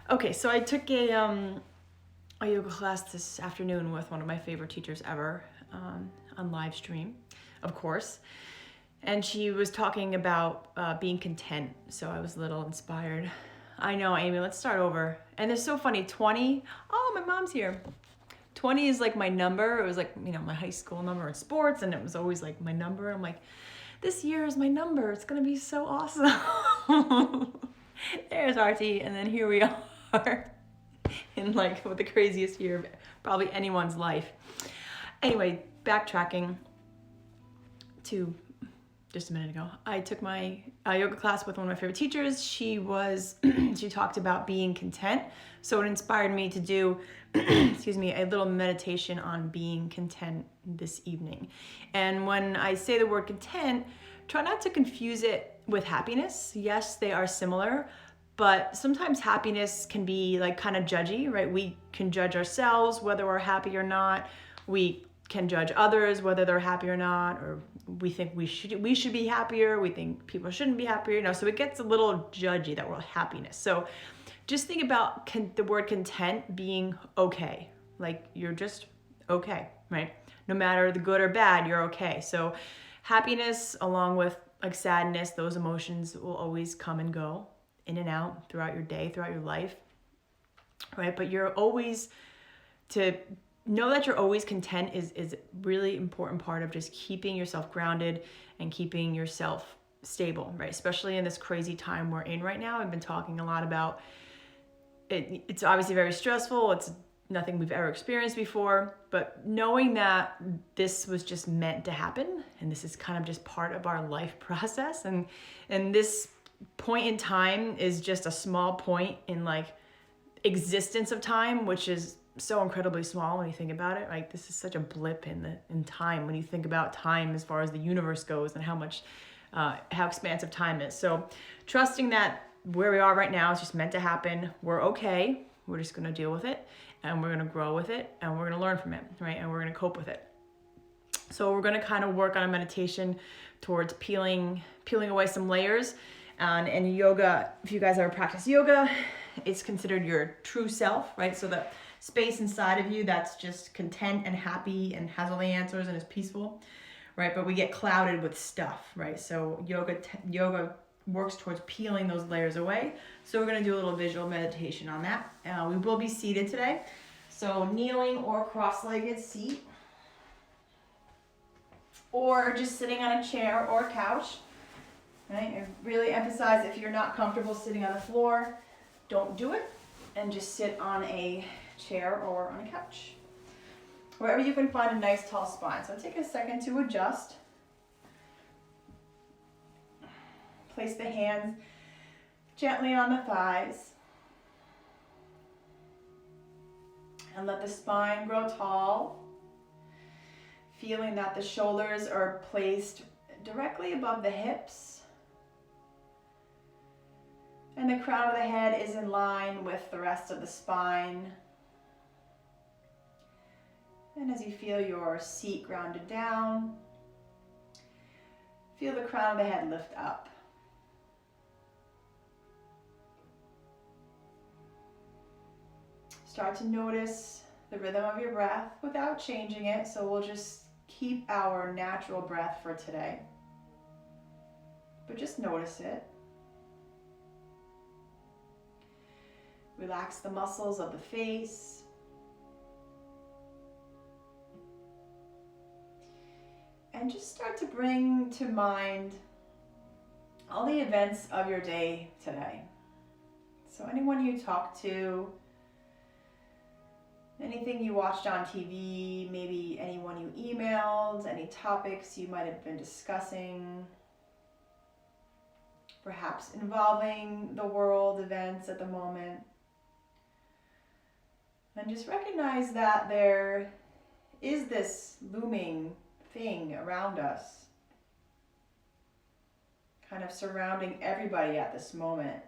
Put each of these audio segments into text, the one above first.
Okay, so I took a yoga class this afternoon with one of my favorite teachers ever, on live stream, of course. And she was talking about being content. So I was a little inspired. I know, Amy, let's start over. And it's so funny, 20. Oh, my mom's here. 20 is like my number. It was like, my high school number in sports, and it was always like my number. I'm like, this year is my number. It's going to be so awesome. There's Artie, and then here we are in like with the craziest year of probably anyone's life. Anyway, backtracking to just a minute ago, I took my yoga class with one of my favorite teachers. She talked about being content. So it inspired me to do, excuse me, a little meditation on being content this evening. And when I say the word content, try not to confuse it with happiness. Yes, they are similar, but sometimes happiness can be like kind of judgy, right? We can judge ourselves whether we're happy or not. We can judge others whether they're happy or not, or we think we should be happier. We think people shouldn't be happier. So it gets a little judgy, that word happiness. So just think about the word content being okay. Like you're just okay, right? No matter the good or bad, you're okay. So happiness along with like sadness, those emotions will always come and go, in and out throughout your day, throughout your life, right? But you're always, to know that you're always content is a really important part of just keeping yourself grounded and keeping yourself stable, right? Especially in this crazy time we're in right now. I've been talking a lot about it. It's obviously very stressful. It's nothing we've ever experienced before, but knowing that this was just meant to happen, and this is kind of just part of our life process, and this point in time is just a small point in like existence of time, which is so incredibly small when you think about it. Like this is such a blip in time when you think about time as far as the universe goes, and how expansive time is. So trusting that where we are right now is just meant to happen. We're okay. We're just going to deal with it, and we're going to grow with it, and we're going to learn from it, right? And we're going to cope with it. So we're going to kind of work on a meditation towards peeling away some layers. And yoga, if you guys ever practice yoga, it's considered your true self, right? So the space inside of you that's just content and happy and has all the answers and is peaceful, right? But we get clouded with stuff, right? So yoga works towards peeling those layers away. So we're going to do a little visual meditation on that. We will be seated today. So kneeling or cross-legged seat, or just sitting on a chair or a couch. Right? And really emphasize, if you're not comfortable sitting on the floor, don't do it, and just sit on a chair or on a couch. Wherever you can find a nice tall spine. So take a second to adjust. Place the hands gently on the thighs. And let the spine grow tall. Feeling that the shoulders are placed directly above the hips. And the crown of the head is in line with the rest of the spine. And as you feel your seat grounded down, feel the crown of the head lift up. Start to notice the rhythm of your breath without changing it. So we'll just keep our natural breath for today. But just notice it. Relax the muscles of the face. And just start to bring to mind all the events of your day today. So anyone you talked to, anything you watched on TV, maybe anyone you emailed, any topics you might have been discussing, perhaps involving the world events at the moment. And just recognize that there is this looming thing around us, kind of surrounding everybody at this moment.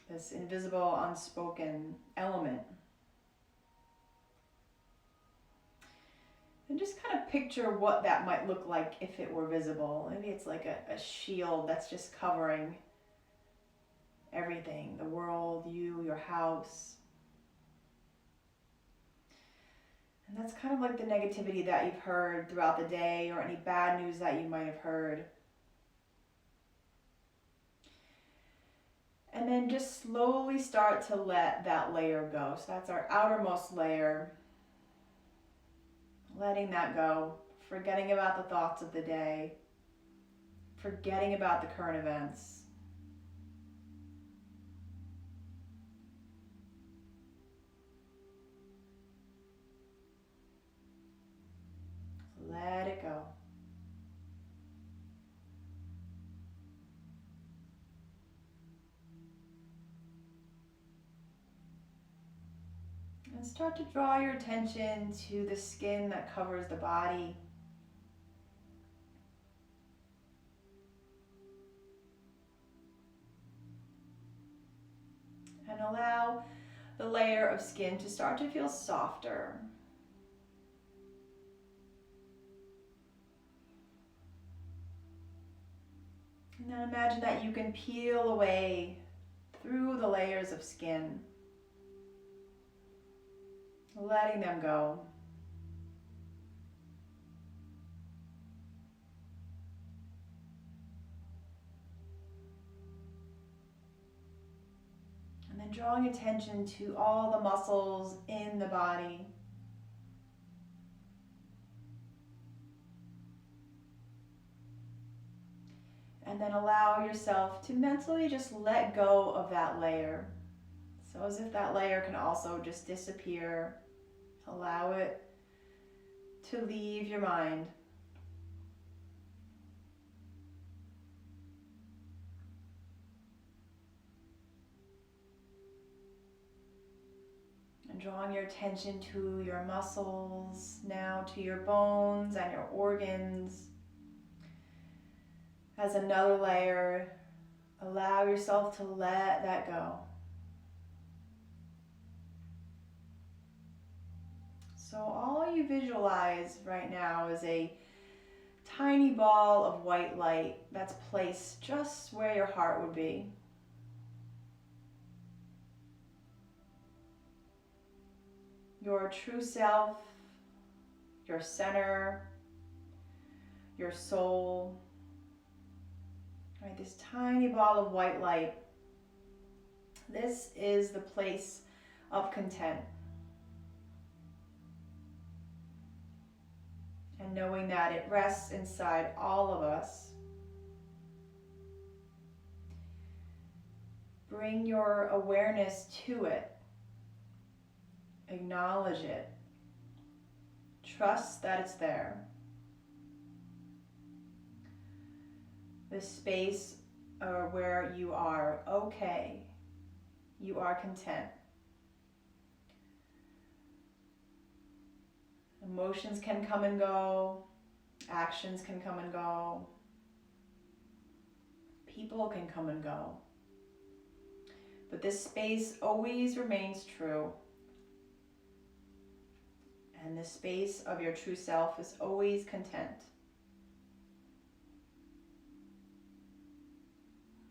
This invisible, unspoken element. And just kind of picture what that might look like if it were visible. Maybe it's like a shield that's just covering everything, the world, you, your house. And that's kind of like the negativity that you've heard throughout the day or any bad news that you might have heard. And then just slowly start to let that layer go. So that's our outermost layer. Letting that go. Forgetting about the thoughts of the day. Forgetting about the current events. Let it go. And start to draw your attention to the skin that covers the body. And allow the layer of skin to start to feel softer. And then imagine that you can peel away through the layers of skin, letting them go. And then drawing attention to all the muscles in the body. And then allow yourself to mentally just let go of that layer. So as if that layer can also just disappear. Allow it to leave your mind. And drawing your attention to your muscles, now to your bones and your organs. As another layer, allow yourself to let that go. So all you visualize right now is a tiny ball of white light that's placed just where your heart would be. Your true self, your center, your soul. Right, this tiny ball of white light. This is the place of content. And knowing that it rests inside all of us. Bring your awareness to it. Acknowledge it. Trust that it's there. The space where you are okay, you are content. Emotions can come and go, actions can come and go, people can come and go. But this space always remains true. And the space of your true self is always content.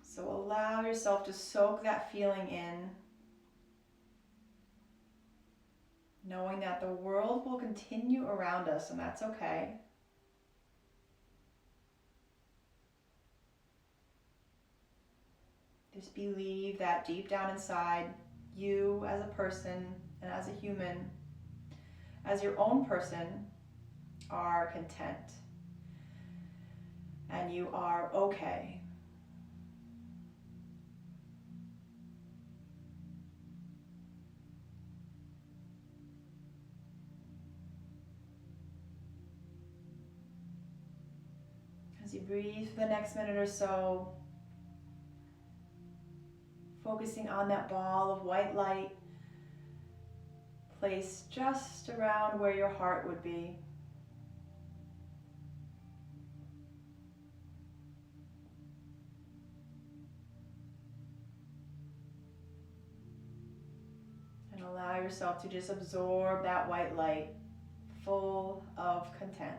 So allow yourself to soak that feeling in, knowing that the world will continue around us, and that's okay. Just believe that deep down inside, you as a person and as a human, as your own person, are content. And you are okay. As you breathe for the next minute or so, focusing on that ball of white light placed just around where your heart would be. And allow yourself to just absorb that white light, full of content.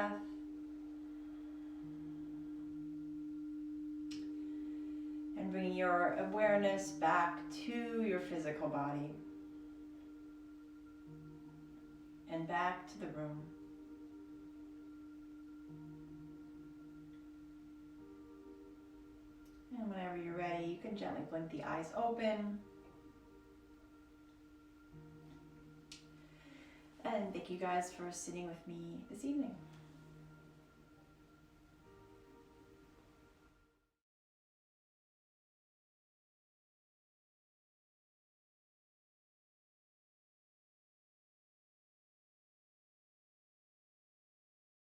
breath. And bring your awareness back to your physical body and back to the room. And whenever you're ready, you can gently blink the eyes open. And thank you guys for sitting with me this evening.